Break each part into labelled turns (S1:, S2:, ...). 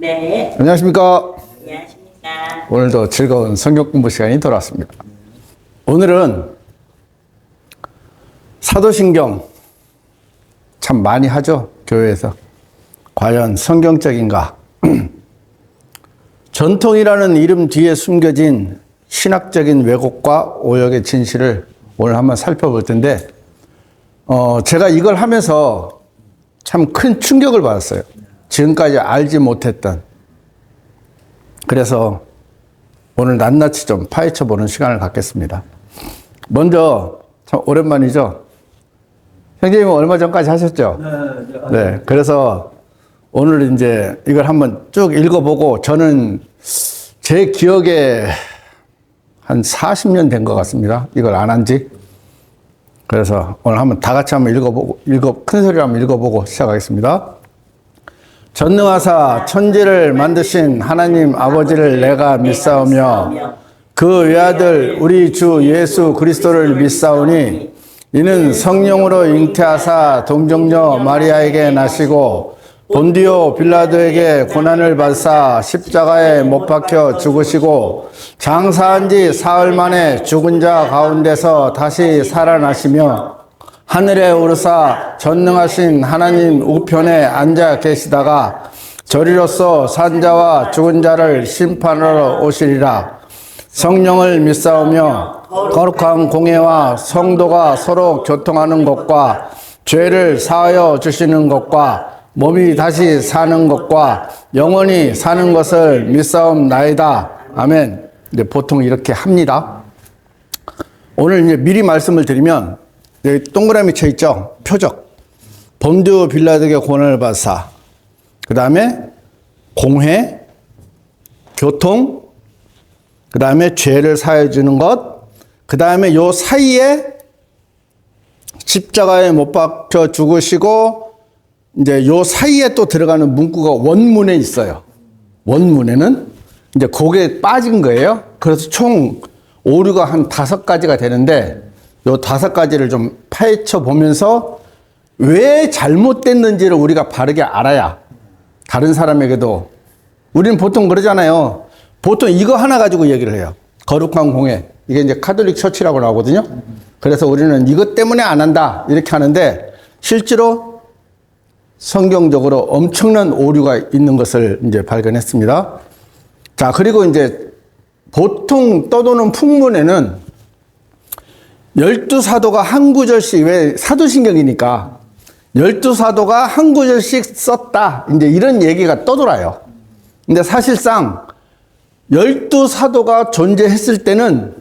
S1: 네.
S2: 안녕하십니까.
S1: 안녕하십니까.
S2: 오늘도 즐거운 성경 공부 시간이 돌아왔습니다. 오늘은 사도신경 참 많이 하죠, 교회에서. 과연 성경적인가? 전통이라는 이름 뒤에 숨겨진 신학적인 왜곡과 오역의 진실을 오늘 한번 살펴볼 텐데, 제가 이걸 하면서 참 큰 충격을 받았어요. 지금까지 알지 못했던. 그래서 오늘 낱낱이 좀 파헤쳐보는 시간을 갖겠습니다. 먼저, 참 오랜만이죠? 형제님은 얼마 전까지 하셨죠? 네. 그래서 오늘 이제 이걸 한번 쭉 읽어보고, 저는 제 기억에 한 40년 된 것 같습니다. 이걸 안 한 지. 그래서 오늘 한번 다 같이 한번 큰 소리로 한번 읽어보고 시작하겠습니다. 전능하사 천지를 만드신 하나님 아버지를 내가 믿사오며 그 외아들 우리 주 예수 그리스도를 믿사오니 이는 성령으로 잉태하사 동정녀 마리아에게 나시고 본디오 빌라도에게 고난을 받사 십자가에 못 박혀 죽으시고 장사한 지 사흘 만에 죽은 자 가운데서 다시 살아나시며 하늘에 오르사 전능하신 하나님 우편에 앉아 계시다가 저리로서 산 자와 죽은 자를 심판하러 오시리라. 성령을 믿사오며 거룩한 공예와 성도가 서로 교통하는 것과 죄를 사하여 주시는 것과 몸이 다시 사는 것과 영원히 사는 것을 믿사옵나이다. 아멘. 이제 보통 이렇게 합니다. 오늘 이제 미리 말씀을 드리면, 여기 동그라미 쳐 있죠? 표적. 본디오 빌라도에게 고난을 받사. 그 다음에 공회, 교통, 그 다음에 죄를 사해 주는 것, 그 다음에 요 사이에 십자가에 못 박혀 죽으시고, 이제 요 사이에 또 들어가는 문구가 원문에 있어요. 원문에는 이제 그게 빠진 거예요. 그래서 총 오류가 한 5가지가 되는데, 요 5가지를 좀 파헤쳐 보면서 왜 잘못됐는지를 우리가 바르게 알아야 다른 사람에게도, 우리는 보통 그러잖아요. 보통 이거 하나 가지고 얘기를 해요. 거룩한 공예. 이게 이제 카톨릭 처치라고 나오거든요. 그래서 우리는 이것 때문에 안 한다. 이렇게 하는데, 실제로 성경적으로 엄청난 오류가 있는 것을 이제 발견했습니다. 자, 그리고 이제 보통 떠도는 풍문에는 12사도가 한 구절씩, 왜 사도신경이니까 12사도가 한 구절씩 썼다. 이제 이런 얘기가 떠돌아요. 근데 사실상 12사도가 존재했을 때는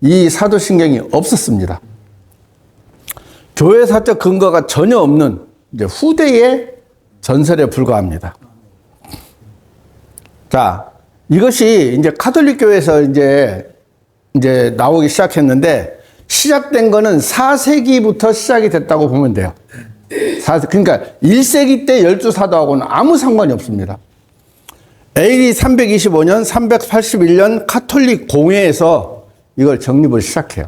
S2: 이 사도신경이 없었습니다. 교회사적 근거가 전혀 없는 이제 후대의 전설에 불과합니다. 자, 이것이 이제 카톨릭 교회에서 이제 나오기 시작했는데, 시작된 거는 4세기부터 시작이 됐다고 보면 돼요. 그러니까 1세기 때 12사도하고는 아무 상관이 없습니다. AD 325년, 381년 카톨릭 공회에서 이걸 정립을 시작해요.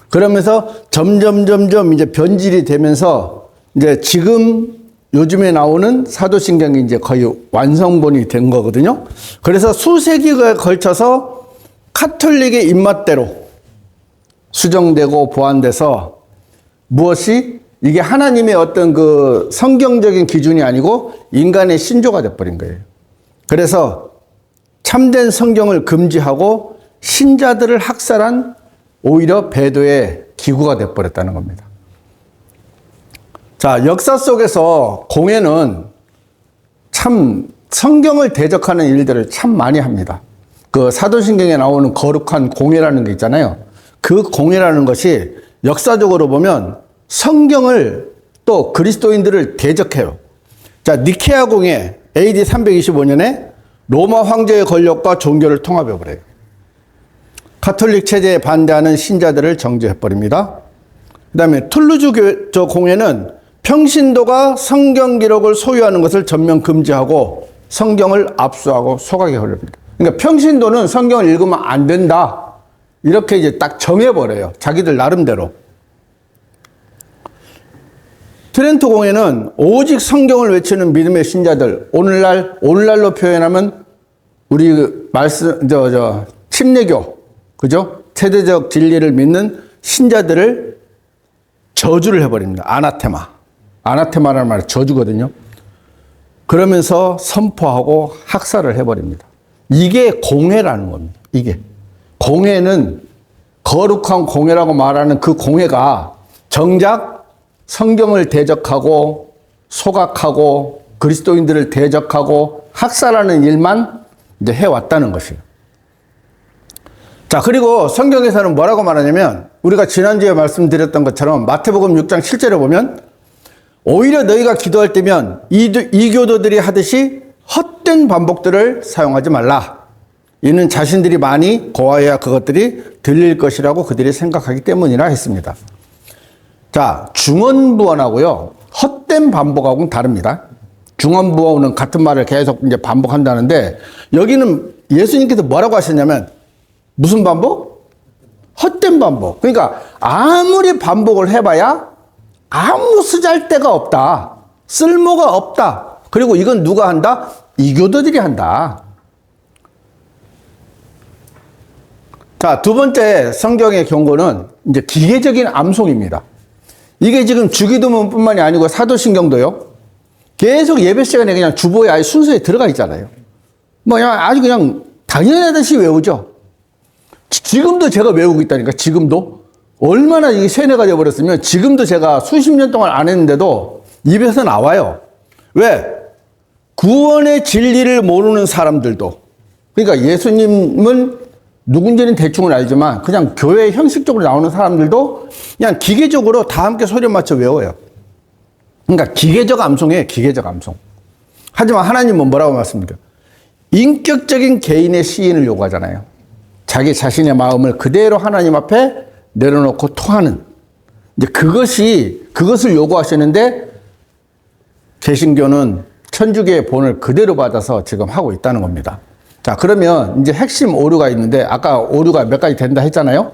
S2: 그러면서 점점 이제 변질이 되면서 이제 지금 요즘에 나오는 사도신경이 이제 거의 완성본이 된 거거든요. 그래서 수세기에 걸쳐서 카톨릭의 입맛대로 수정되고 보완돼서 무엇이 이게 하나님의 어떤 그 성경적인 기준이 아니고 인간의 신조가 돼버린 거예요. 그래서 참된 성경을 금지하고 신자들을 학살한 오히려 배도의 기구가 돼버렸다는 겁니다. 자, 역사 속에서 공예는 참 성경을 대적하는 일들을 참 많이 합니다. 그 사도신경에 나오는 거룩한 공예라는 게 있잖아요. 그 공예라는 것이 역사적으로 보면 성경을 또 그리스도인들을 대적해요. 자, 니케아 공예 AD 325년에 로마 황제의 권력과 종교를 통합해버려요. 카톨릭 체제에 반대하는 신자들을 정죄해버립니다. 그 다음에 툴루즈 공예는 평신도가 성경 기록을 소유하는 것을 전면 금지하고 성경을 압수하고 소각해 버립니다. 그러니까 평신도는 성경을 읽으면 안 된다. 이렇게 이제 딱 정해버려요. 자기들 나름대로. 트렌토 공회는 오직 성경을 외치는 믿음의 신자들, 오늘날로 표현하면 우리 침례교, 그죠? 세대적 진리를 믿는 신자들을 저주를 해버립니다. 아나테마. 아나테마라는 말이 저주거든요. 그러면서 선포하고 학살을 해버립니다. 이게 공회라는 겁니다. 이게. 공회는 거룩한 공회라고 말하는 그 공회가 정작 성경을 대적하고 소각하고 그리스도인들을 대적하고 학살하는 일만 이제 해왔다는 것이에요. 자, 그리고 성경에서는 뭐라고 말하냐면 우리가 지난주에 말씀드렸던 것처럼 마태복음 6장 7절에 보면 오히려 너희가 기도할 때면 이교도들이 하듯이 헛된 반복들을 사용하지 말라. 이는 자신들이 많이 고하여야 그것들이 들릴 것이라고 그들이 생각하기 때문이라 했습니다. 자, 중언부언하고요, 헛된 반복하고는 다릅니다. 중언부언은 같은 말을 계속 이제 반복한다는데, 여기는 예수님께서 뭐라고 하셨냐면, 무슨 반복? 헛된 반복. 그러니까 아무리 반복을 해봐야 아무 쓰잘데가 없다. 쓸모가 없다. 그리고 이건 누가 한다? 이교도들이 한다. 자, 두 번째 성경의 경고는 이제 기계적인 암송입니다. 이게 지금 주기도문뿐만이 아니고 사도신경도요. 계속 예배 시간에 그냥 주보에 아예 순서에 들어가 있잖아요. 뭐 그냥 아주 그냥 당연하듯이 외우죠. 지금도 제가 외우고 있다니까, 지금도. 얼마나 이게 세뇌가 되어버렸으면 지금도 제가 수십 년 동안 안 했는데도 입에서 나와요. 왜? 구원의 진리를 모르는 사람들도. 그러니까 예수님은 누군지는 대충은 알지만 그냥 교회 형식적으로 나오는 사람들도 그냥 기계적으로 다 함께 소리 맞춰 외워요. 그러니까 기계적 암송이에요, 기계적 암송. 하지만 하나님은 뭐라고 말씀드려요? 인격적인 개인의 시인을 요구하잖아요. 자기 자신의 마음을 그대로 하나님 앞에 내려놓고 토하는. 이제 그것을 요구하시는데 개신교는 천주교의 본을 그대로 받아서 지금 하고 있다는 겁니다. 자, 그러면 이제 핵심 오류가 있는데, 아까 오류가 몇 가지 된다 했잖아요.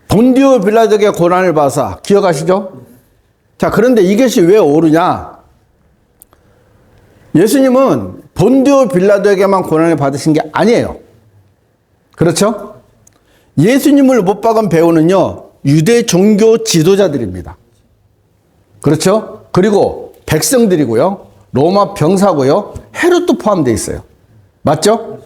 S2: 본디오 빌라도에게 고난을 받아서, 기억하시죠? 자, 그런데 이것이 왜 오류냐? 예수님은 본디오 빌라도에게만 고난을 받으신 게 아니에요. 그렇죠? 예수님을 못 박은 배우는요, 유대 종교 지도자들입니다. 그렇죠? 그리고 백성들이고요, 로마 병사고요, 헤롯도 포함되어 있어요. 맞죠?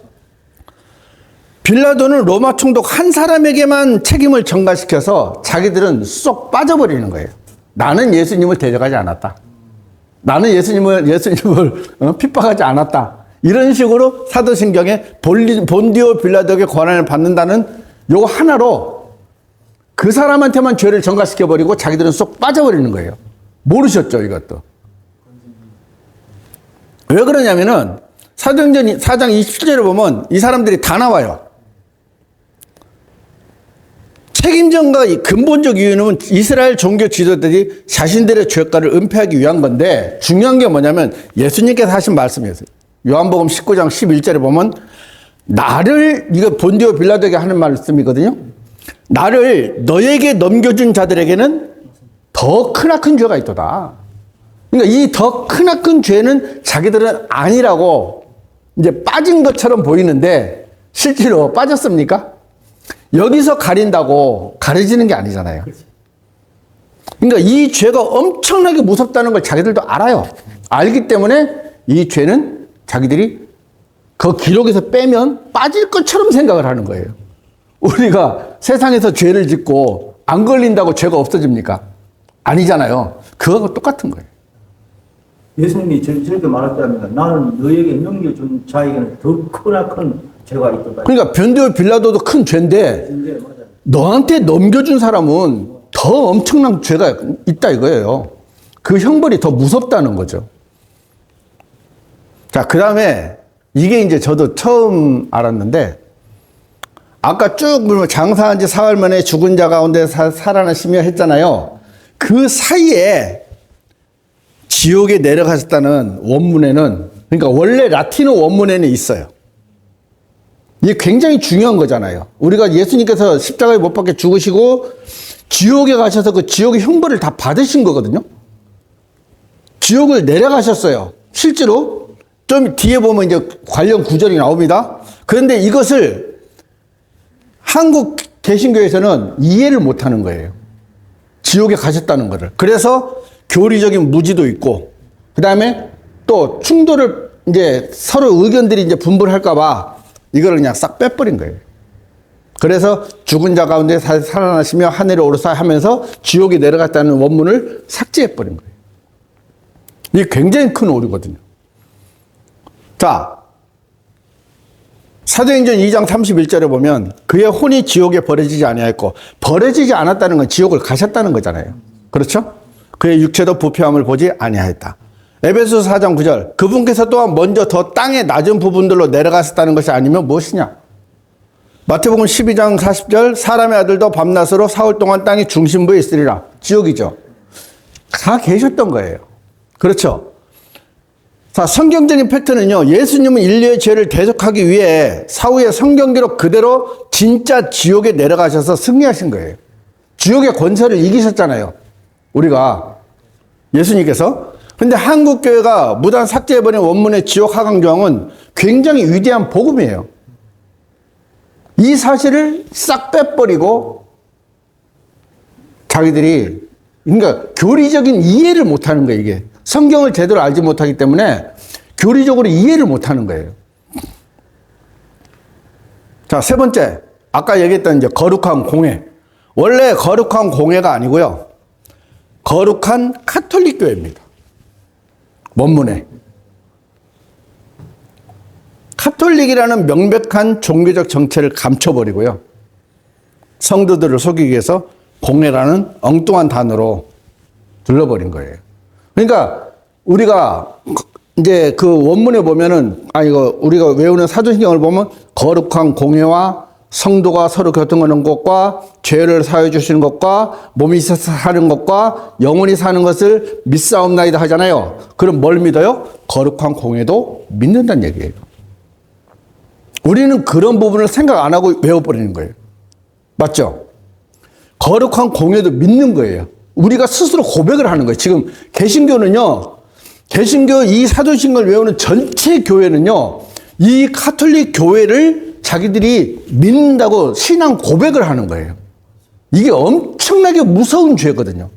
S2: 빌라도는 로마 총독 한 사람에게만 책임을 전가시켜서 자기들은 쏙 빠져버리는 거예요. 나는 예수님을 대적하지 않았다. 나는 예수님을 핍박하지 않았다. 이런 식으로 사도신경에 본디오 빌라도에게 고난을 받는다는 요거 하나로 그 사람한테만 죄를 전가시켜버리고 자기들은 쏙 빠져버리는 거예요. 모르셨죠, 이것도. 왜 그러냐면은 사도행전 4장 27절에 보면 이 사람들이 다 나와요. 책임전가 근본적 이유는 이스라엘 종교 지도자들이 자신들의 죄가를 은폐하기 위한 건데, 중요한 게 뭐냐면 예수님께서 하신 말씀이었어요. 요한복음 19장 11절에 보면 이거 본디오 빌라도에게 하는 말씀이거든요. 나를 너에게 넘겨준 자들에게는 더 크나큰 죄가 있도다. 그러니까 이 더 크나큰 죄는 자기들은 아니라고 이제 빠진 것처럼 보이는데 실제로 빠졌습니까? 여기서 가린다고 가려지는 게 아니잖아요. 그러니까 이 죄가 엄청나게 무섭다는 걸 자기들도 알아요. 알기 때문에 이 죄는 자기들이 그 기록에서 빼면 빠질 것처럼 생각을 하는 거예요. 우리가 세상에서 죄를 짓고 안 걸린다고 죄가 없어집니까? 아니잖아요. 그거하고 똑같은 거예요.
S1: 예수님이 저렇게 말했다면 나는 너에게 넘겨준 자에게는 더 크나큰 죄가 있다.
S2: 그러니까 본디오 빌라도도 큰 죄인데 너한테 넘겨준 사람은 더 엄청난 죄가 있다 이거예요. 그 형벌이 더 무섭다는 거죠. 자, 그 다음에 이게 이제 저도 처음 알았는데, 아까 쭉 장사한 지 사흘 만에 죽은 자 가운데 살아나시며 했잖아요. 그 사이에 지옥에 내려가셨다는 원문에는, 그러니까 원래 라틴어 원문에는 있어요. 이게 굉장히 중요한 거잖아요. 우리가 예수님께서 십자가에 못 박혀 죽으시고 지옥에 가셔서 그 지옥의 형벌을 다 받으신 거거든요. 지옥을 내려가셨어요. 실제로 좀 뒤에 보면 이제 관련 구절이 나옵니다. 그런데 이것을 한국 개신교에서는 이해를 못하는 거예요. 지옥에 가셨다는 것을. 그래서 교리적인 무지도 있고, 그 다음에 또 충돌을 이제 서로 의견들이 이제 분분할까봐 이걸 그냥 싹 빼버린 거예요. 그래서 죽은 자 가운데 살아나시며 하늘에 오르사 하면서 지옥에 내려갔다는 원문을 삭제해버린 거예요. 이게 굉장히 큰 오류거든요. 자, 사도행전 2장 31절에 보면 그의 혼이 지옥에 버려지지 아니하였고, 버려지지 않았다는 건 지옥을 가셨다는 거잖아요. 그렇죠? 그의 육체도 부패함을 보지 아니하였다. 에베소서 4장 9절, 그분께서 또한 먼저 더 땅의 낮은 부분들로 내려가셨다는 것이 아니면 무엇이냐? 마태복음 12장 40절, 사람의 아들도 밤낮으로 사흘 동안 땅의 중심부에 있으리라. 지옥이죠. 다 계셨던 거예요. 그렇죠? 자, 성경적인 팩트는요, 예수님은 인류의 죄를 대속하기 위해 사후에 성경 기록 그대로 진짜 지옥에 내려가셔서 승리하신 거예요. 지옥의 권세를 이기셨잖아요. 우리가. 예수님께서. 근데 한국교회가 무단 삭제해버린 원문의 지옥 하강조항은 굉장히 위대한 복음이에요. 이 사실을 싹 빼버리고 자기들이, 그러니까 교리적인 이해를 못하는 거예요, 이게. 성경을 제대로 알지 못하기 때문에 교리적으로 이해를 못하는 거예요. 자, 세 번째, 아까 얘기했던 이제 거룩한 공회. 원래 거룩한 공회가 아니고요, 거룩한 카톨릭 교회입니다. 원문에. 카톨릭이라는 명백한 종교적 정체를 감춰버리고요, 성도들을 속이기 위해서 공회라는 엉뚱한 단어로 둘러버린 거예요. 그러니까 우리가 이제 그 원문에 보면은, 이거 우리가 외우는 사도신경을 보면 거룩한 공회와 성도가 서로 교통하는 것과 죄를 사해 주시는 것과 몸이 있어서 사는 것과 영원히 사는 것을 믿사옵나이다 하잖아요. 그럼 뭘 믿어요? 거룩한 공회도 믿는다는 얘기예요. 우리는 그런 부분을 생각 안 하고 외워버리는 거예요. 맞죠? 거룩한 공회도 믿는 거예요. 우리가 스스로 고백을 하는 거예요. 지금 개신교는요, 개신교 이 사도신경을 외우는 전체 교회는요, 이 카톨릭 교회를 자기들이 믿는다고 신앙 고백을 하는 거예요. 이게 엄청나게 무서운 죄거든요.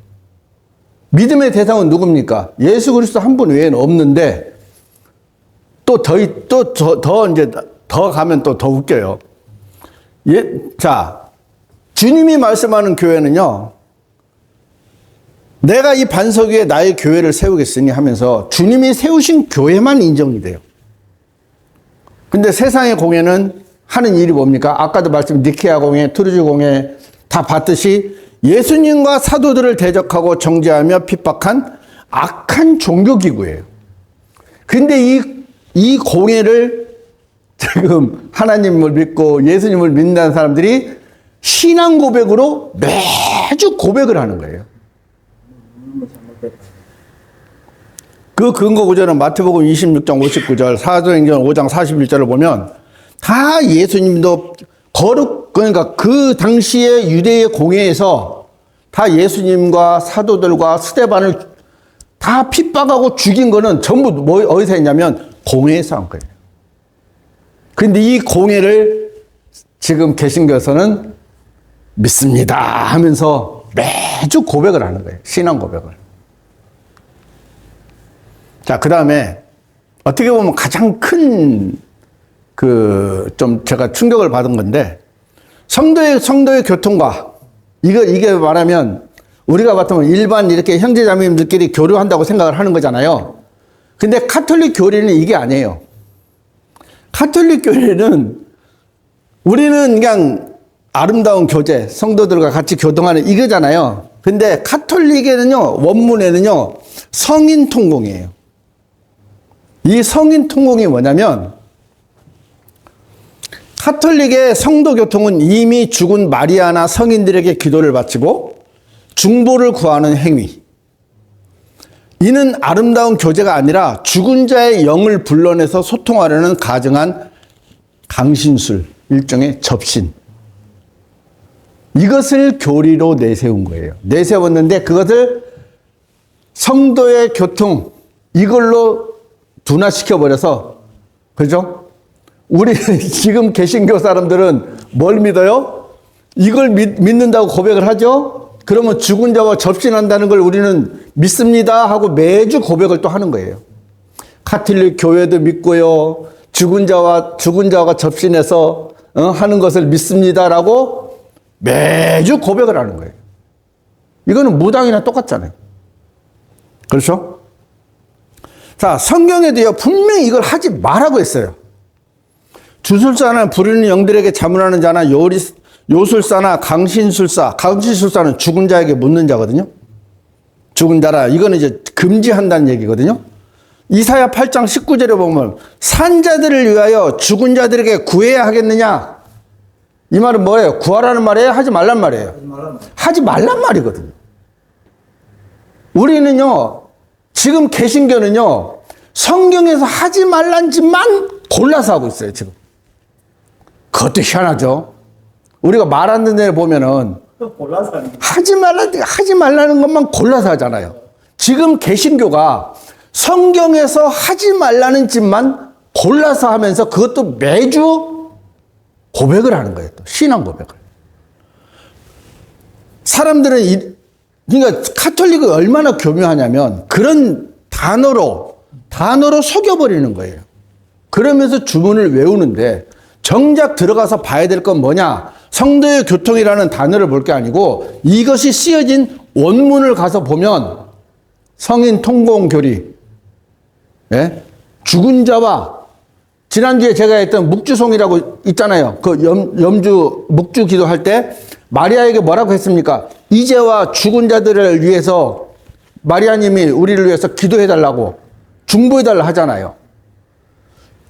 S2: 믿음의 대상은 누굽니까? 예수 그리스도 한 분 외에는 없는데, 더 가면 또 더 웃겨요. 자, 주님이 말씀하는 교회는요, 내가 이 반석 위에 나의 교회를 세우겠으니 하면서 주님이 세우신 교회만 인정이 돼요. 근데 세상의 공회는 하는 일이 뭡니까? 아까도 말씀 니케아 공회, 트루즈 공회 다 봤듯이 예수님과 사도들을 대적하고 정죄하며 핍박한 악한 종교기구예요. 근데 이 공회를 지금 하나님을 믿고 예수님을 믿는 사람들이 신앙 고백으로 매주 고백을 하는 거예요. 그 근거 구절은 마태복음 26장 59절, 사도행전 5장 41절을 보면 다 예수님도 그러니까 그 당시에 유대의 공회에서 다 예수님과 사도들과 스데반을 다 핍박하고 죽인 거는 전부 어디서 했냐면 공회에서 한 거예요. 근데 이 공회를 지금 개신교에서는 믿습니다 하면서 매주 고백을 하는 거예요. 신앙 고백을. 자, 그 다음에 어떻게 보면 가장 큰 좀 제가 충격을 받은 건데, 성도의 교통과 이게 말하면 우리가 같으면 일반 이렇게 형제자매님들끼리 교류한다고 생각을 하는 거잖아요. 근데 카톨릭 교리는 이게 아니에요. 카톨릭 교리는 우리는 그냥 아름다운 교제, 성도들과 같이 교통하는 이거잖아요. 근데 카톨릭에는요, 원문에는요, 성인 통공이에요. 이 성인 통공이 뭐냐면, 카톨릭의 성도 교통은 이미 죽은 마리아나 성인들에게 기도를 바치고 중보를 구하는 행위. 이는 아름다운 교제가 아니라 죽은 자의 영을 불러내서 소통하려는 가증한 강신술, 일종의 접신. 이것을 교리로 내세운 거예요. 내세웠는데 그것을 성도의 교통, 이걸로 둔화시켜버려서, 그죠? 우리 지금 개신교 사람들은 뭘 믿어요? 이걸 믿는다고 고백을 하죠? 그러면 죽은 자와 접신한다는 걸 우리는 믿습니다 하고 매주 고백을 또 하는 거예요. 카톨릭 교회도 믿고요. 죽은 자와 접신해서 하는 것을 믿습니다라고 매주 고백을 하는 거예요. 이거는 무당이나 똑같잖아요. 그렇죠? 자, 성경에도요, 분명히 이걸 하지 말라고 했어요. 주술사나 부르는 영들에게 자문하는 자나 요술사나 강신술사는 죽은 자에게 묻는 자거든요. 죽은 자라, 이거는 이제 금지한다는 얘기거든요. 이사야 8장 19절에 보면 산자들을 위하여 죽은 자들에게 구해야 하겠느냐? 이 말은 뭐예요? 구하라는 말이에요? 하지 말란 말이에요? 하지 말란 말이거든요. 우리는요, 지금 개신교는요, 성경에서 하지 말란 짓만 골라서 하고 있어요, 지금. 그것도 희한하죠. 우리가 말 안 듣는 데 보면은 하지 말라는 것만 골라서 하잖아요. 지금 개신교가 성경에서 하지 말라는 짓만 골라서 하면서 그것도 매주 고백을 하는 거예요. 또 신앙 고백을. 사람들은 그러니까 카톨릭이 얼마나 교묘하냐면 그런 단어로 속여버리는 거예요. 그러면서 주문을 외우는데 정작 들어가서 봐야 될 건 뭐냐? 성도의 교통이라는 단어를 볼 게 아니고 이것이 쓰여진 원문을 가서 보면 성인 통공교리, 예? 죽은 자와 지난주에 제가 했던 묵주송이라고 있잖아요. 그 염주 묵주 기도할 때 마리아에게 뭐라고 했습니까? 이제와 죽은 자들을 위해서 마리아님이 우리를 위해서 기도해달라고 중보해달라 하잖아요.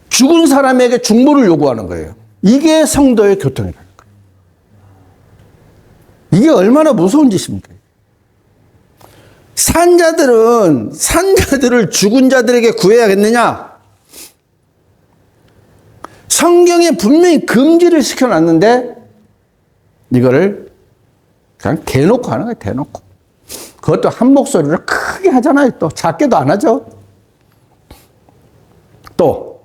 S2: 죽은 사람에게 중보를 요구하는 거예요. 이게 성도의 교통이라는 거예요. 이게 얼마나 무서운 짓입니까? 산자들을 죽은 자들에게 구해야겠느냐? 성경에 분명히 금지를 시켜놨는데 이거를 그냥 대놓고 하는 거예요. 대놓고. 그것도 한 목소리로 크게 하잖아요. 또 작게도 안 하죠. 또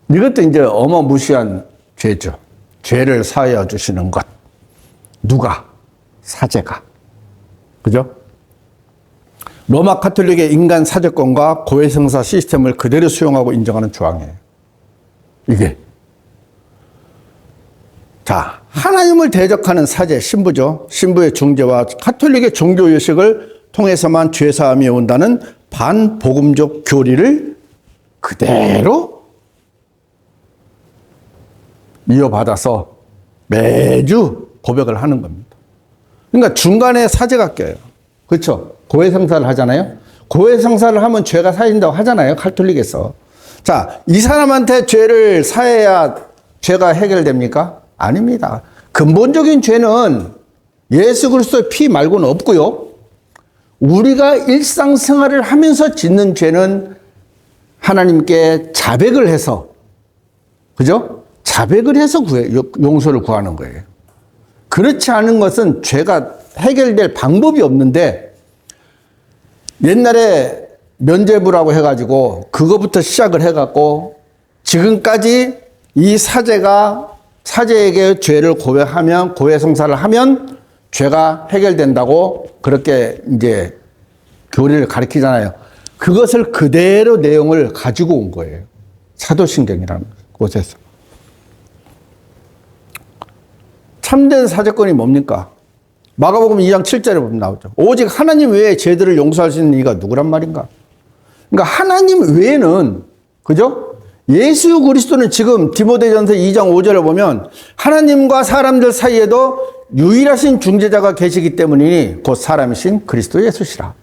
S2: 이것도 이제 어마무시한 죄죠. 죄를 사하여 주시는 것. 누가? 사제가. 그죠? 로마 카톨릭의 인간 사제권과 고해성사 시스템을 그대로 수용하고 인정하는 조항이에요. 이게. 자, 하나님을 대적하는 사제, 신부죠. 신부의 중재와 카톨릭의 종교의식을 통해서만 죄사함이 온다는 반복음적 교리를 그대로 이어받아서 매주 고백을 하는 겁니다. 그러니까 중간에 사제가 껴요. 그렇죠? 고해성사를 하잖아요. 고해성사를 하면 죄가 사해진다고 하잖아요. 카톨릭에서. 자, 이 사람한테 죄를 사해야 죄가 해결됩니까? 아닙니다. 근본적인 죄는 예수 그리스도의 피 말고는 없고요. 우리가 일상생활을 하면서 짓는 죄는 하나님께 자백을 해서, 그죠? 자백을 해서 용서를 구하는 거예요. 그렇지 않은 것은 죄가 해결될 방법이 없는데, 옛날에 면죄부라고 해가지고 그거부터 시작을 해갖고 지금까지 이 사제에게 죄를 고백하면, 고해성사를 하면 죄가 해결된다고 그렇게 이제 교리를 가르치잖아요. 그것을 그대로 내용을 가지고 온 거예요. 사도신경이라는 곳에서. 참된 사제권이 뭡니까? 마가복음 2장 7절에 보면 나오죠. 오직 하나님 외에 죄들을 용서할 수 있는 이가 누구란 말인가? 그러니까 하나님 외에는, 그죠? 예수 그리스도는 지금 디모데전서 2장 5절에 보면 하나님과 사람들 사이에도 유일하신 중재자가 계시기 때문이니 곧 사람이신 그리스도 예수시라.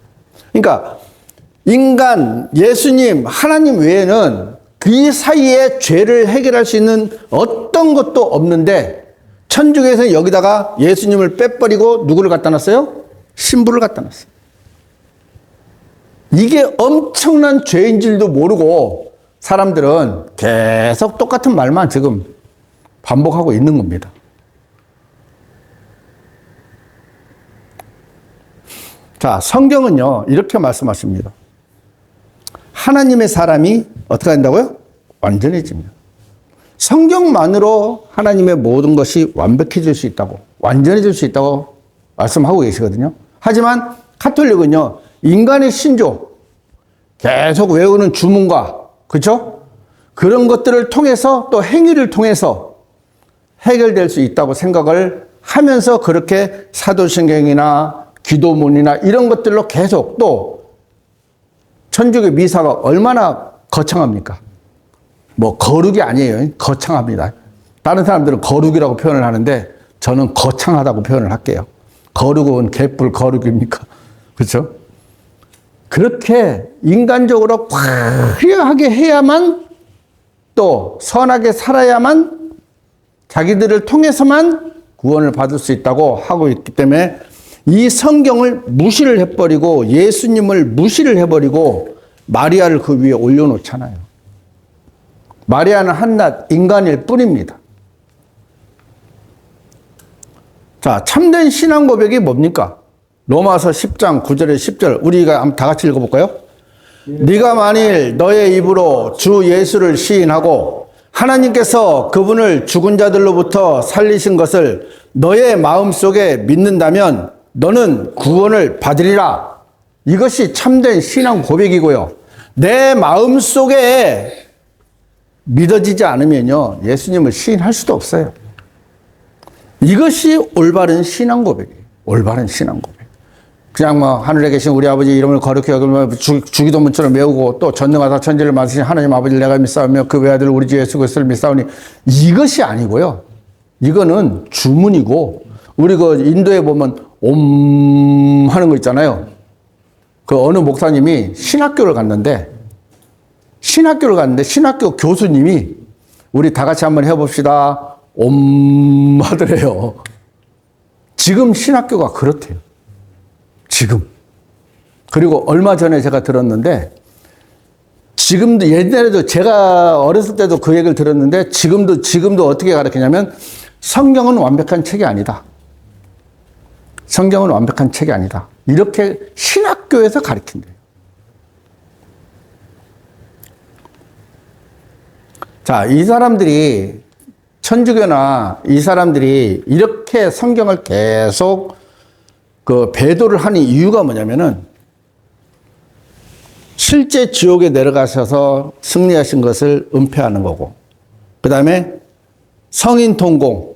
S2: 그러니까 인간, 예수님, 하나님 외에는 그 사이에 죄를 해결할 수 있는 어떤 것도 없는데 천주교에서는 여기다가 예수님을 빼버리고 누구를 갖다 놨어요? 신부를 갖다 놨어요. 이게 엄청난 죄인 줄도 모르고 사람들은 계속 똑같은 말만 지금 반복하고 있는 겁니다. 자, 성경은요, 이렇게 말씀하십니다. 하나님의 사람이 어떻게 한다고요? 완전해집니다. 성경만으로 하나님의 모든 것이 완벽해질 수 있다고, 완전해질 수 있다고 말씀하고 계시거든요. 하지만 가톨릭은요, 인간의 신조, 계속 외우는 주문과, 그렇죠? 그런 것들을 통해서 또 행위를 통해서 해결될 수 있다고 생각을 하면서 그렇게 사도신경이나 기도문이나 이런 것들로 계속 또 천주교 미사가 얼마나 거창합니까? 뭐 거룩이 아니에요. 거창합니다. 다른 사람들은 거룩이라고 표현을 하는데 저는 거창하다고 표현을 할게요. 거룩은 개뿔 거룩입니까? 그렇죠? 그렇게 인간적으로 화려하게 해야만 또 선하게 살아야만 자기들을 통해서만 구원을 받을 수 있다고 하고 있기 때문에 이 성경을 무시를 해버리고 예수님을 무시를 해버리고 마리아를 그 위에 올려놓잖아요. 마리아는 한낱 인간일 뿐입니다. 자, 참된 신앙 고백이 뭡니까? 로마서 10장 9절에 10절 우리가 한번 다 같이 읽어볼까요? 네가 만일 너의 입으로 주 예수를 시인하고 하나님께서 그분을 죽은 자들로부터 살리신 것을 너의 마음속에 믿는다면 너는 구원을 받으리라. 이것이 참된 신앙 고백이고요. 내 마음속에 믿어지지 않으면요, 예수님을 시인할 수도 없어요. 이것이 올바른 신앙 고백이에요. 올바른 신앙 고백. 그냥 뭐 하늘에 계신 우리 아버지 이름을 거룩히 여기며 주기도문처럼 외우고 또 전능하사 천지를 만드신 하나님 아버지를 내가 믿사오며 그 외아들 우리 주 예수 그리스도를 믿사오니 이것이 아니고요. 이거는 주문이고 우리 그 인도에 보면 옴 하는 거 있잖아요. 그 어느 목사님이 신학교를 갔는데 신학교 교수님이 우리 다 같이 한번 해봅시다. 옴 하더래요. 지금 신학교가 그렇대요. 지금. 그리고 얼마 전에 제가 들었는데 지금도 옛날에도 제가 어렸을 때도 그 얘기를 들었는데 지금도 어떻게 가르치냐면 성경은 완벽한 책이 아니다. 성경은 완벽한 책이 아니다. 이렇게 신학교에서 가르친대요. 자, 이 사람들이 천주교나 이 사람들이 이렇게 성경을 계속 그 배도를 하는 이유가 뭐냐면은 실제 지옥에 내려가셔서 승리하신 것을 은폐하는 거고, 그 다음에 성인 통공,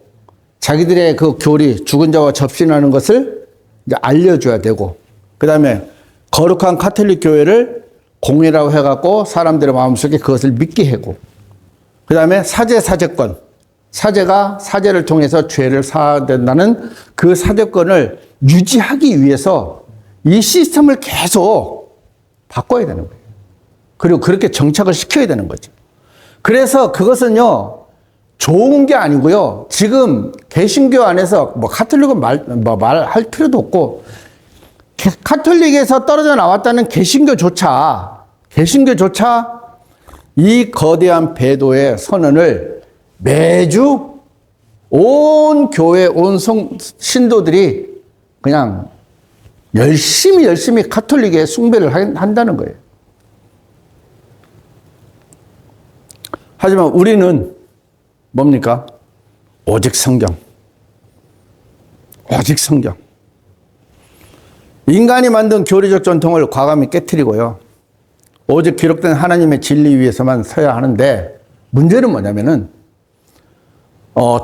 S2: 자기들의 그 교리, 죽은 자와 접신하는 것을 이제 알려줘야 되고, 그 다음에 거룩한 가톨릭 교회를 공이라고 해갖고 사람들의 마음속에 그것을 믿게 하고, 그 다음에 사제권, 사제가 사제를 통해서 죄를 사야 된다는 그 사제권을 유지하기 위해서 이 시스템을 계속 바꿔야 되는 거예요. 그리고 그렇게 정착을 시켜야 되는 거죠. 그래서 그것은요, 좋은 게 아니고요. 지금 개신교 안에서 뭐 가톨릭은 말할 필요도 없고, 가톨릭에서 떨어져 나왔다는 개신교조차 이 거대한 배도의 선언을 매주 온 교회, 온 신도들이 그냥 열심히 가톨릭에 숭배를 한다는 거예요. 하지만 우리는 뭡니까? 오직 성경. 오직 성경. 인간이 만든 교리적 전통을 과감히 깨트리고요. 오직 기록된 하나님의 진리 위에서만 서야 하는데 문제는 뭐냐면은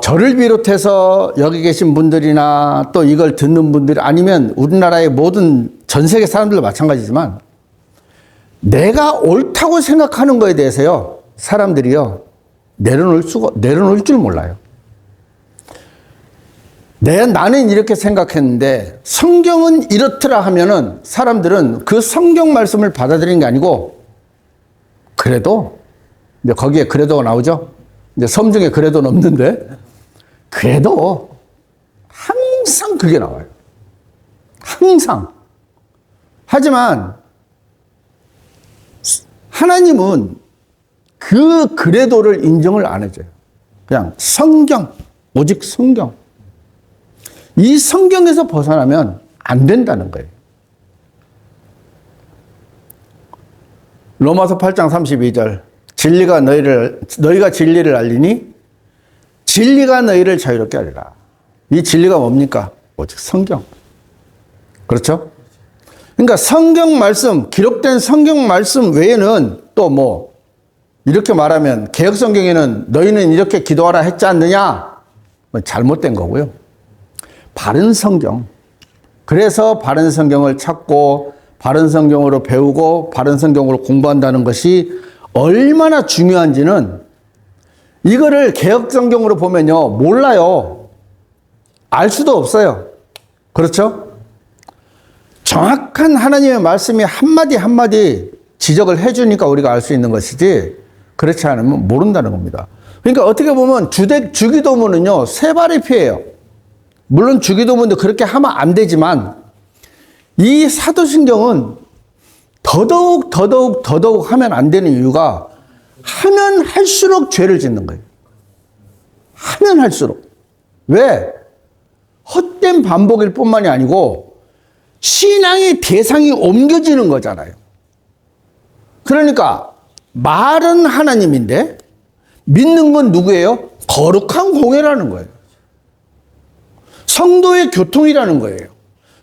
S2: 저를 비롯해서 여기 계신 분들이나 또 이걸 듣는 분들 아니면 우리나라의 모든 전 세계 사람들도 마찬가지지만 내가 옳다고 생각하는 거에 대해서요, 사람들이요, 내려놓을 줄 몰라요. 나는 이렇게 생각했는데 성경은 이렇더라 하면은 사람들은 그 성경 말씀을 받아들이는 게 아니고 그래도, 이제 거기에 그래도가 나오죠? 이제 섬 중에 그래도는 없는데, 그래도 항상 그게 나와요. 항상. 하지만 하나님은 그 그래도를 인정을 안 해줘요. 그냥 성경, 오직 성경. 이 성경에서 벗어나면 안 된다는 거예요. 로마서 8장 32절. 너희가 진리를 알리니 진리가 너희를 자유롭게 하리라. 이 진리가 뭡니까? 오직 성경. 그렇죠? 그러니까 성경 말씀, 기록된 성경 말씀 외에는 또 뭐, 이렇게 말하면 개혁 성경에는 너희는 이렇게 기도하라 했지 않느냐? 잘못된 거고요. 바른 성경. 그래서 바른 성경을 찾고 바른 성경으로 배우고 바른 성경으로 공부한다는 것이 얼마나 중요한지는 이거를 개혁 성경으로 보면요. 몰라요. 알 수도 없어요. 그렇죠? 정확한 하나님의 말씀이 한마디 한마디 지적을 해주니까 우리가 알 수 있는 것이지 그렇지 않으면 모른다는 겁니다. 그러니까 어떻게 보면 주기도문은요. 세 발의 피해요. 물론 주기도문도 그렇게 하면 안 되지만 이 사도신경은 더더욱 하면 안 되는 이유가 하면 할수록 죄를 짓는 거예요. 하면 할수록. 왜? 헛된 반복일 뿐만이 아니고 신앙의 대상이 옮겨지는 거잖아요. 그러니까 말은 하나님인데 믿는 건 누구예요? 거룩한 공예라는 거예요. 성도의 교통이라는 거예요.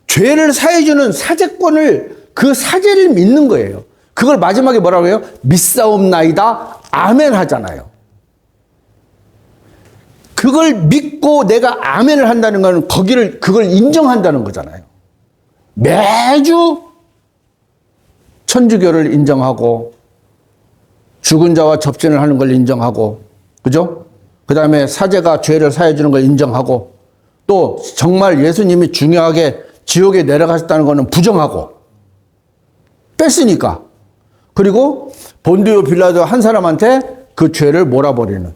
S2: 죄를 사해주는 사제권을 그 사제를 믿는 거예요. 그걸 마지막에 뭐라고 해요? 믿사옵나이다 아멘 하잖아요. 그걸 믿고 내가 아멘을 한다는 것은 그걸 인정한다는 거잖아요. 매주 천주교를 인정하고 죽은 자와 접신을 하는 걸 인정하고, 그죠? 그 다음에 사제가 죄를 사해주는 걸 인정하고, 또 정말 예수님이 중요하게 지옥에 내려가셨다는 것은 부정하고, 뺐으니까. 그리고 본디오 빌라도 한 사람한테 그 죄를 몰아버리는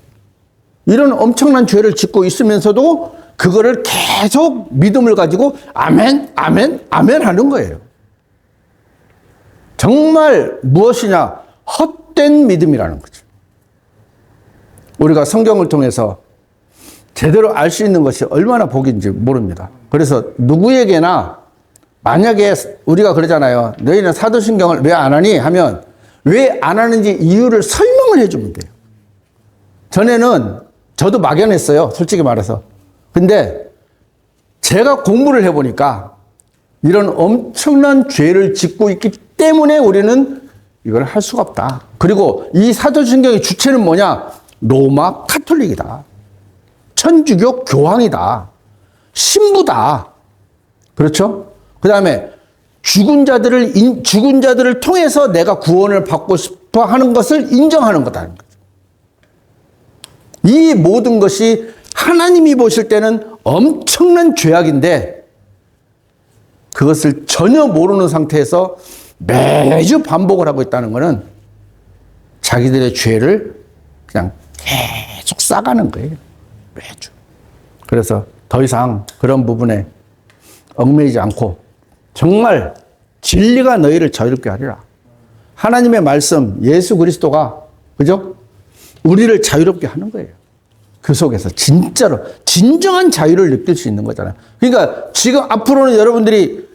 S2: 이런 엄청난 죄를 짓고 있으면서도 그거를 계속 믿음을 가지고 아멘, 아멘, 아멘 하는 거예요. 정말 무엇이냐? 헛된 믿음이라는 거죠. 우리가 성경을 통해서 제대로 알 수 있는 것이 얼마나 복인지 모릅니다. 그래서 누구에게나 만약에 우리가 그러잖아요. 너희는 사도신경을 왜 안 하니? 하면 왜 안 하는지 이유를 설명을 해주면 돼요. 전에는 저도 막연했어요. 솔직히 말해서. 근데 제가 공부를 해보니까 이런 엄청난 죄를 짓고 있기 때문에 우리는 이걸 할 수가 없다. 그리고 이 사도신경의 주체는 뭐냐? 로마 카톨릭이다. 천주교 교황이다. 신부다. 그렇죠? 그 다음에 죽은 자들을 통해서 내가 구원을 받고 싶어 하는 것을 인정하는 거다. 이 모든 것이 하나님이 보실 때는 엄청난 죄악인데 그것을 전혀 모르는 상태에서 매주 반복을 하고 있다는 것은 자기들의 죄를 그냥 계속 싸가는 거예요. 매주. 그래서 더 이상 그런 부분에 얽매이지 않고 정말 진리가 너희를 자유롭게 하리라. 하나님의 말씀, 예수 그리스도가, 그죠? 우리를 자유롭게 하는 거예요. 그 속에서 진짜로 진정한 자유를 느낄 수 있는 거잖아요. 그러니까 지금 앞으로는 여러분들이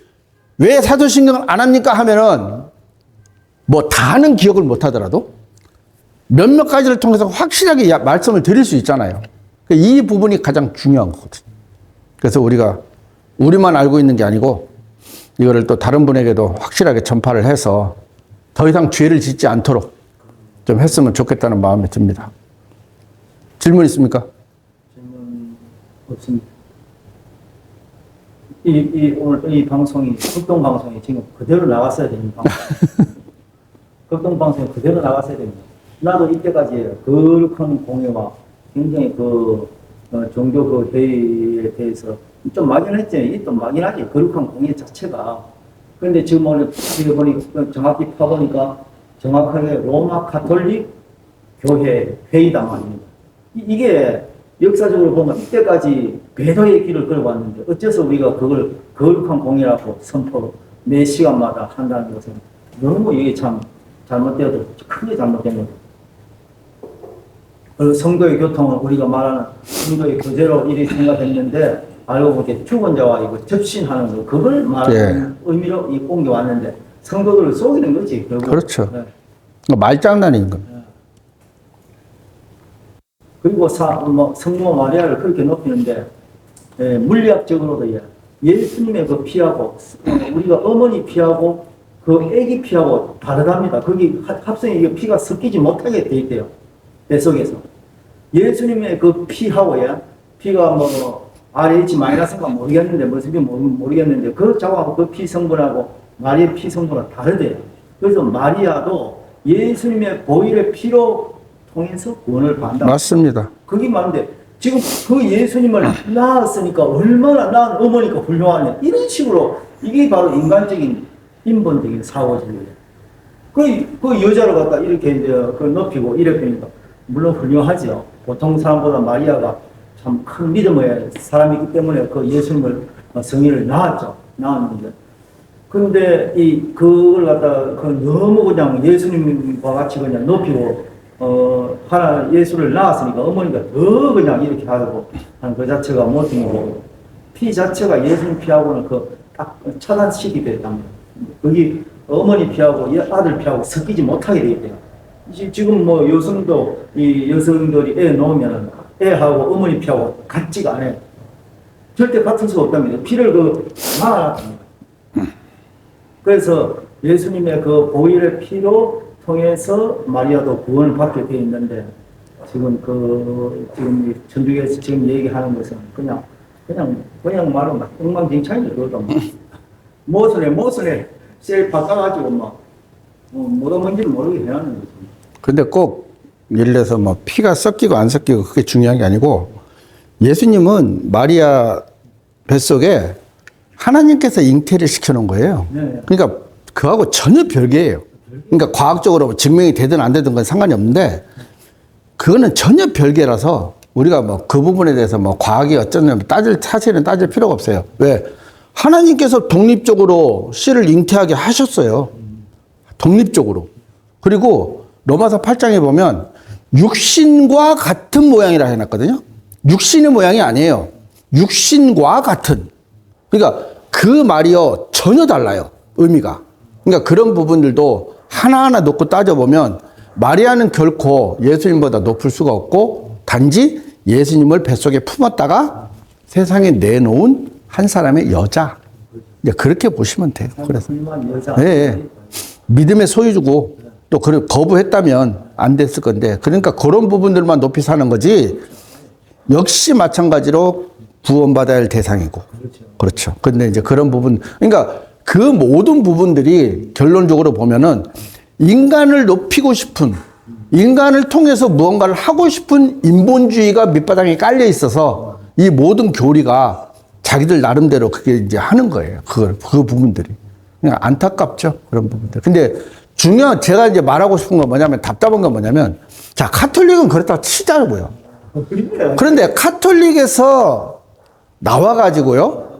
S2: 왜 사도신경을 안 합니까 하면은 뭐 다는 기억을 못 하더라도 몇몇 가지를 통해서 확실하게 말씀을 드릴 수 있잖아요. 이 부분이 가장 중요한 거거든요. 그래서 우리만 알고 있는 게 아니고 이거를 또 다른 분에게도 확실하게 전파를 해서 더 이상 죄를 짓지 않도록 좀 했으면 좋겠다는 마음이 듭니다. 질문 있습니까?
S1: 질문 없습니다. 오늘 이 방송이, 극동 방송이 지금 그대로 나갔어야 되는 방송. 극동 방송이 그대로 나갔어야 됩니다. 나도 이때까지 거룩한 공예와 굉장히 종교 그 회의에 대해서 좀 막연했지. 또 막연하지. 거룩한 공예 자체가. 그런데 지금 오늘 정확히 파보니까 정확하게 로마 가톨릭 교회 회의당 아닙니다. 이게 역사적으로 보면 이때까지 궤도의 길을 걸어왔는데 어째서 우리가 그걸 거룩한 공예라고 선포 매 시간마다 한다는 것은 너무 이게 참 잘못되어도 크게 잘못된 거죠. 그리고 성도의 교통은 우리가 말하는 성도의 교제로 이리 생각했는데 알고 보니 죽은 자와 이거 접신하는 거 그걸 말하는 의미로 옮겨왔는데 성도들을 속이는 거지. 결국.
S2: 그렇죠.
S1: 네.
S2: 말장난인 겁니다.
S1: 그리고 성모 마리아를 그렇게 높이는데 물리학적으로도 예수님의 그 피하고 우리가 어머니 피하고 그 아기 피하고 다르답니다. 거기 합성이 피가 섞이지 못하게 돼 있대요. 뱃속에서. 예수님의 그 피하고 피가 뭐 RH-가 모르겠는데 무슨 피 모르겠는데 그 자하고 그 피 성분하고 마리아의 피 성분은 다르대요. 그래서 마리아도 예수님의 보혈의 피로 통해서 구원을 받는다.
S2: 맞습니다.
S1: 그게 맞는데 지금 그 예수님을 낳았으니까 얼마나 낳은 어머니가 훌륭하냐 이런 식으로 이게 바로 인간적인 인본적인 사고적이에요. 그 여자를 갖다 이렇게 이제 그 높이고 이렇게 하니까 물론 훌륭하죠. 보통 사람보다 마리아가 참 큰 믿음의 사람이기 때문에 그 예수님을 성인을 낳았는데 근데 그걸 갖다 너무 그냥 예수님과 같이 그냥 높이고 예수를 낳았으니까 어머니가 더 그냥 이렇게 하고 한 그 자체가 못이고 피 자체가 예수님 피하고는 딱 차단식이 됐답니다. 거기 어머니 피하고 아들 피하고 섞이지 못하게 되어 있대요. 지금 뭐 여성들이 애 놓으면 애하고 어머니 피하고 같지가 않아요. 절대 같을 수가 없답니다. 피를 말아놨답니다. 그래서 예수님의 그 보혈의 피로 통해서 마리아도 구원을 받게 되어 있는데 지금 지금 천주교에서 지금 얘기하는 것은 그냥 말로 막 엉망진창이죠. 그것도 모순에 셀 바꿔가지고 뭐가 뭔지를 모르게 해놨는 거죠.
S2: 근데 꼭 예를 들어서 뭐 피가 섞이고 안 섞이고 그게 중요한 게 아니고 예수님은 마리아 뱃속에 하나님께서 잉태를 시켜놓은 거예요.
S1: 네.
S2: 그러니까 그하고 전혀 별개예요. 그러니까 과학적으로 증명이 되든 안 되든 건 상관이 없는데 그거는 전혀 별개라서 우리가 뭐 그 부분에 대해서 뭐 과학이 어쩌냐면 사실은 따질 필요가 없어요. 왜? 하나님께서 독립적으로 씨를 잉태하게 하셨어요. 독립적으로. 그리고 로마서 8장에 보면 육신과 같은 모양이라 해놨거든요. 육신의 모양이 아니에요. 육신과 같은. 그러니까 그 말이요 전혀 달라요. 의미가. 그러니까 그런 부분들도 하나하나 놓고 따져보면 마리아는 결코 예수님보다 높을 수가 없고 단지 예수님을 뱃속에 품었다가 세상에 내놓은 한 사람의 여자. 이제 그렇게 보시면 돼요. 그래서 네, 믿음의 소유주고 또 거부했다면 안 됐을 건데 그러니까 그런 부분들만 높이 사는 거지 역시 마찬가지로 구원받아야 할 대상이고 그렇죠. 근데 이제 그런 부분 그러니까 그 모든 부분들이 결론적으로 보면은 인간을 높이고 싶은 인간을 통해서 무언가를 하고 싶은 인본주의가 밑바닥에 깔려 있어서 이 모든 교리가 자기들 나름대로 그게 이제 하는 거예요. 그 부분들이. 그냥 안타깝죠. 그런 부분들. 근데 제가 이제 말하고 싶은 건 뭐냐면 답답한 건 뭐냐면 자, 카톨릭은 그렇다고 치자고요. 그런데 카톨릭에서 나와가지고요.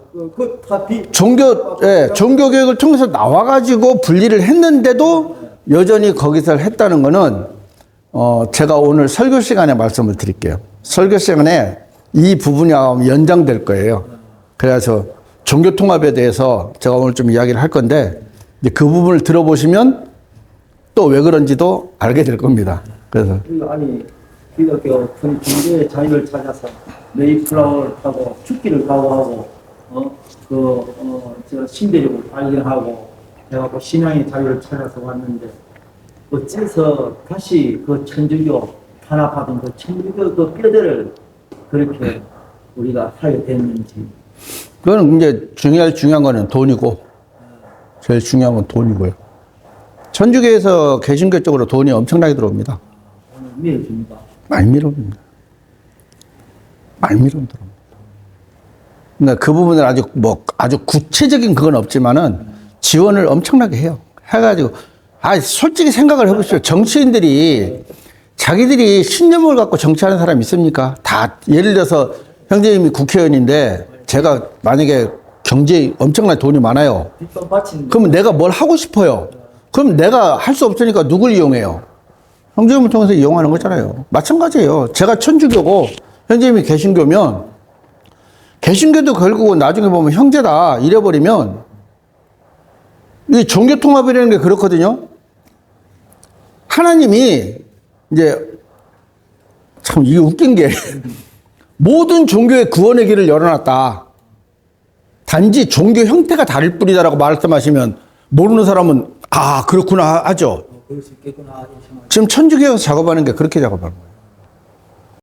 S2: 종교교육을 통해서 나와가지고 분리를 했는데도 여전히 거기서 했다는 거는, 제가 오늘 설교 시간에 말씀을 드릴게요. 설교 시간에 이 부분이 연장될 거예요. 그래서 종교통합에 대해서 제가 오늘 좀 이야기를 할 건데, 이제 그 부분을 들어보시면 또 왜 그런지도 알게 될 겁니다. 그래서.
S1: 아니, 기독교 종교의 자유를 찾아서 메이플라워를 타고 죽기를 각오하고, 신대륙을 발견하고, 해갖고 신앙의 자유를 찾아서 왔는데, 어째서 다시 그 천주교 탄압하던 그 천주교 그 뼈대를 그렇게 우리가 하게 됐는지.
S2: 그거는 이제 중요한 거는 돈이고, 제일 중요한 건 돈이고요. 천주교에서 개신교 쪽으로 돈이 엄청나게 들어옵니다.
S1: 밀어줍니다.
S2: 많이 밀어옵니다. 많이 밀어옵니다. 그러니까 그 부분은 아주 구체적인 그건 없지만은 지원을 엄청나게 해요. 해가지고, 솔직히 생각을 해보십시오. 정치인들이 자기들이 신념을 갖고 정치하는 사람이 있습니까? 다, 예를 들어서 형제님이 국회의원인데 제가 만약에 경제에 엄청나게 돈이 많아요. 그러면 내가 뭘 하고 싶어요. 그럼 내가 할 수 없으니까 누굴 이용해요? 형제님을 통해서 이용하는 거잖아요. 마찬가지예요. 제가 천주교고 형제님이 개신교면 개신교도 결국은 나중에 보면 형제다 이래버리면 이 종교통합이라는 게 그렇거든요. 하나님이 이제 참 이게 웃긴 게 모든 종교의 구원의 길을 열어놨다. 단지 종교 형태가 다를 뿐이다라고 말씀하시면 모르는 사람은 아 그렇구나 하죠.
S1: 그럴 수 있겠구나.
S2: 지금 천주교에서 작업하는 게 그렇게 작업하는 거예요.